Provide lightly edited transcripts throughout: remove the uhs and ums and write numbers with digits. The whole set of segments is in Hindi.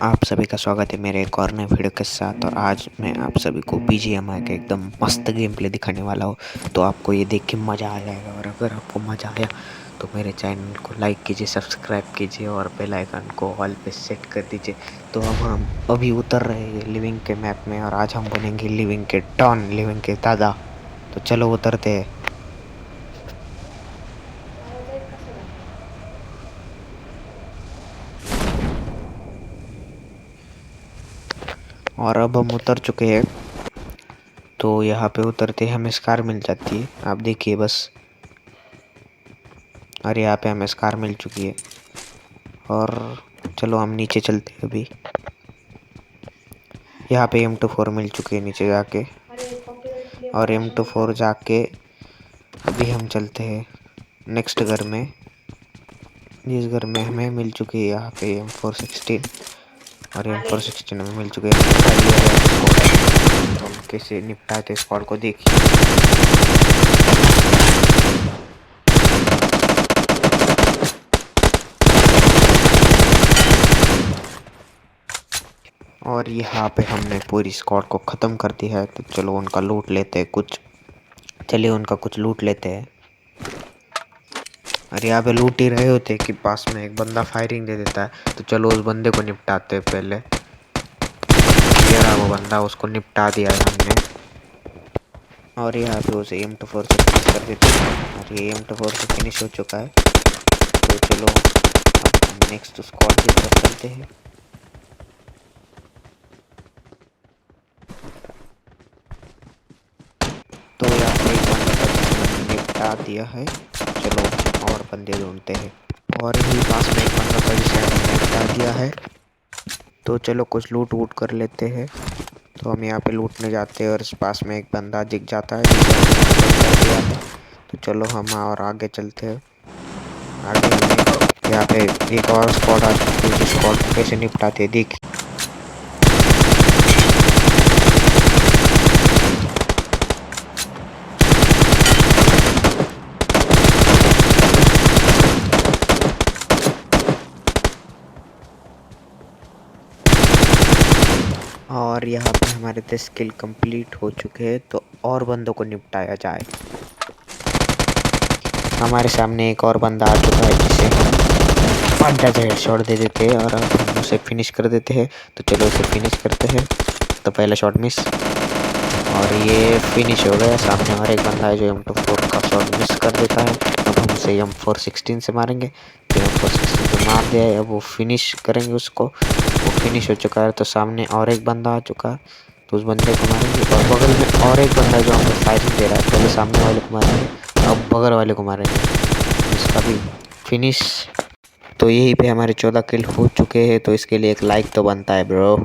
आप सभी का स्वागत है मेरे एक और नए वीडियो के साथ। और आज मैं आप सभी को BGMI का एकदम मस्त गेम प्ले दिखाने वाला हूँ। तो आपको ये देख के मज़ा आ जाएगा। और अगर आपको मज़ा आया तो मेरे चैनल को लाइक कीजिए, सब्सक्राइब कीजिए और बेल आइकन को ऑल पे सेट कर दीजिए। तो अब हम अभी उतर रहे हैं लिविंग के मैप में और आज हम बनेंगे लिविंग के डॉन, लिविंग के दादा। तो चलो उतरते हैं। और अब हम उतर चुके हैं। तो यहाँ पे उतरते हमें स्कार मिल जाती है, आप देखिए बस। और यहाँ पे हमें स्कार मिल चुकी है। और चलो हम नीचे चलते हैं। अभी यहाँ पे M24 मिल चुकी है नीचे जाके। और M24 जाके अभी हम चलते हैं नेक्स्ट घर में, जिस घर में हमें मिल चुकी है यहाँ पे M416। और M416 में मिल चुके हैं। हम कैसे निपटाते स्क्वाड को देखिए। और यहाँ पे हमने पूरी स्क्वाड को ख़त्म कर दिया है। तो चलो उनका लूट लेते हैं कुछ। चलिए उनका कुछ लूट लेते हैं। और यहाँ पे लूट ही रहे होते कि पास में एक बंदा फायरिंग दे देता है। तो चलो उस बंदे को निपटाते हैं पहले। ये रहा वो बंदा, उसको निपटा दिया है हमने। और यहाँ पे उसे M24 से फिनिश कर देते हैं। और ये M24 से फिनिश हो चुका है। तो चलो अब नेक्स्ट स्क्वाड की तरफ चलते हैं। तो यहाँ पे एक बंदा था जिसने निपटा दिया है। चलो और बंदे ढूंढते हैं। और यही पास में एक बंदा था जिसे हमने निपटा दिया है। तो चलो कुछ लूट वूट कर लेते हैं। तो हम यहाँ पे लूटने जाते हैं और इस पास में एक बंदा दिख जाता है जिसे हमने खत्म कर दिया है। तो चलो हम और आगे चलते हैं। आगे हमें यहाँ पे एक और स्क्वाड आ चुकी है, जिस स्क्वाड को कैसे निपटाते हैं देख। और यहाँ पे हमारे 10 किल कंप्लीट हो चुके हैं। तो और बंदों को निपटाया जाए। हमारे सामने एक और बंदा आ चुका है जिसे हम फटा से हेडशॉट दे देते हैं और अब हम उसे फिनिश कर देते हैं। तो चलो उसे फिनिश करते हैं। तो पहला शॉट मिस और ये फिनिश हो गया। सामने और एक बंदा है जो M24 का शॉट मिस कर देता है। अब हम उसे M416 से मारेंगे। तो M416 से मार दिया है, अब वो फिनिश करेंगे उसको। वो फिनिश हो चुका है। तो सामने और एक बंदा आ चुका है, तो उस बंदे को मारेंगे। और बगल में और एक बंदा है जो हमें फायरिंग दे रहा है। पहले सामने वाले को मारेंगे, अब बगल वाले को मारेंगे, इसका भी फिनिश। तो यहीं पे हमारे 14 किल हो चुके हैं। तो इसके लिए एक लाइक तो बनता है ब्रो।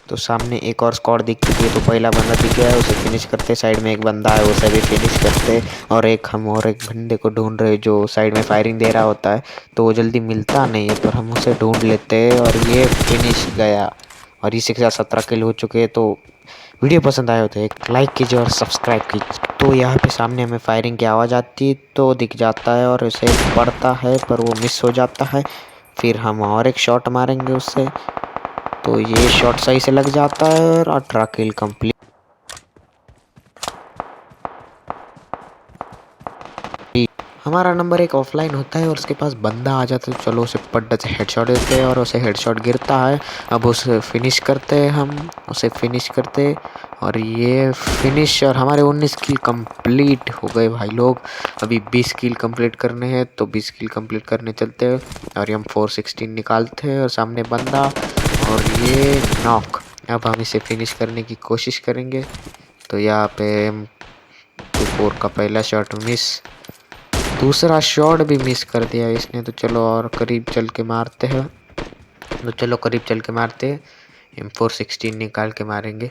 तो सामने एक और स्क्वाड दिख चुकी है। तो पहला बंदा दिख गया है, उसे फिनिश करते। साइड में एक बंदा है, उसे भी फिनिश करते। और हम और एक बंदे को ढूंढ रहे जो साइड में फायरिंग दे रहा होता है। तो वो जल्दी मिलता नहीं है, पर हम उसे ढूंढ लेते हैं और ये फिनिश गया। और इसी के साथ 17 किल हो चुके हैं। तो वीडियो पसंद आया हो तो एक लाइक कीजिए और सब्सक्राइब कीजिए। तो यहाँ पे सामने हमें फायरिंग की आवाज़ आती है तो दिख जाता है और उसे पड़ता है, पर वो मिस हो जाता है। फिर हम और एक शॉट मारेंगे उससे। तो ये शॉट सही से लग जाता है और 18 किल कंप्लीट। हमारा नंबर एक ऑफलाइन होता है और उसके पास बंदा आ जाता है। चलो उसे पड्डे से हेडशॉट देते हैं और उसे हेडशॉट गिरता है। अब उसे फिनिश करते हैं, हम उसे फिनिश करते। और ये फिनिश और हमारे 19 किल कंप्लीट हो गए भाई लोग। अभी 20 किल कंप्लीट करने हैं, तो 20 किल कंप्लीट करने चलते हैं। और हम 416 निकालते हैं और सामने बंदा और ये नॉक। अब हम इसे फिनिश करने की कोशिश करेंगे। तो यहाँ पे M24 का पहला शॉट मिस, दूसरा शॉट भी मिस कर दिया इसने। तो चलो और करीब चल के मारते हैं। तो चलो करीब चल के मारते हैं। M416 निकाल के मारेंगे।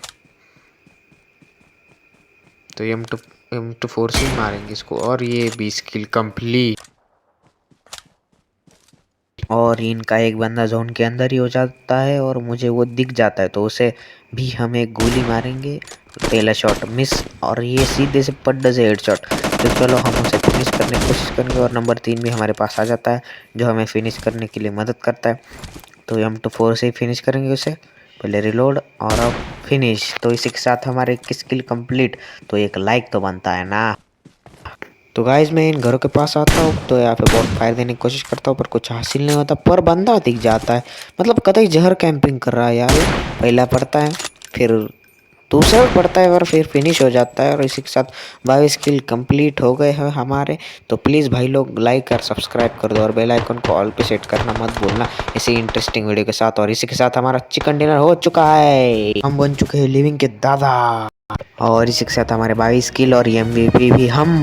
तो M24 से ही मारेंगे इसको। और ये 20 किल कंप्लीट। और इनका एक बंदा जोन के अंदर ही हो जाता है और मुझे वो दिख जाता है, तो उसे भी हम एक गोली मारेंगे। पहला शॉट मिस और ये सीधे से पड्डे से हेडशॉट। तो चलो हम उसे फिनिश करने की कोशिश करेंगे और नंबर 3 भी हमारे पास आ जाता है जो हमें फिनिश करने के लिए मदद करता है। तो M24 से ही फिनिश करेंगे उसे। पहले रिलोड और अब फिनिश। तो इसी के साथ हमारे एक स्किल कंप्लीट। तो एक लाइक तो बनता है ना। तो गाइज मैं इन घरों के पास आता हूँ तो यहाँ पे बहुत फायर देने की कोशिश करता हूँ पर कुछ हासिल नहीं होता। पर बंदा दिख जाता है, मतलब कतई जहर कैंपिंग कर रहा है यार। पहला पड़ता है, फिर दूसरा पड़ता है और फिर फिनिश हो जाता है। और इसी के साथ 22 किल कंप्लीट हो गए हैं हमारे। तो प्लीज़ भाई लोग लाइक और सब्सक्राइब कर दो और बेल आइकन को ऑल पे सेट करना मत भूलना इसी इंटरेस्टिंग वीडियो के साथ। और इसी के साथ हमारा चिकन डिनर हो चुका है, हम बन चुके हैं लिविंग के दादा। और इसी के साथ हमारे 22 किल और MVP भी हम